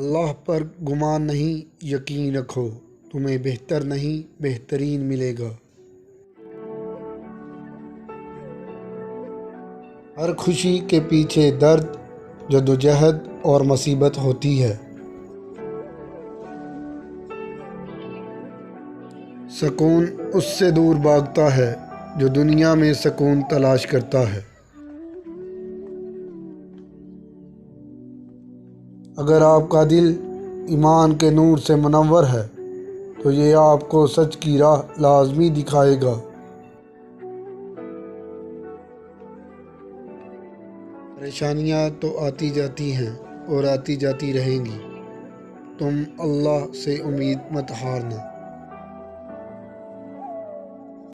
اللہ پر گمان نہیں یقین رکھو، تمہیں بہتر نہیں بہترین ملے گا۔ ہر خوشی کے پیچھے درد، جدوجہد اور مصیبت ہوتی ہے۔ سکون اس سے دور بھاگتا ہے جو دنیا میں سکون تلاش کرتا ہے۔ اگر آپ کا دل ایمان کے نور سے منور ہے تو یہ آپ کو سچ کی راہ لازمی دکھائے گا۔ پریشانیاں تو آتی جاتی ہیں اور آتی جاتی رہیں گی، تم اللہ سے امید مت ہارنا۔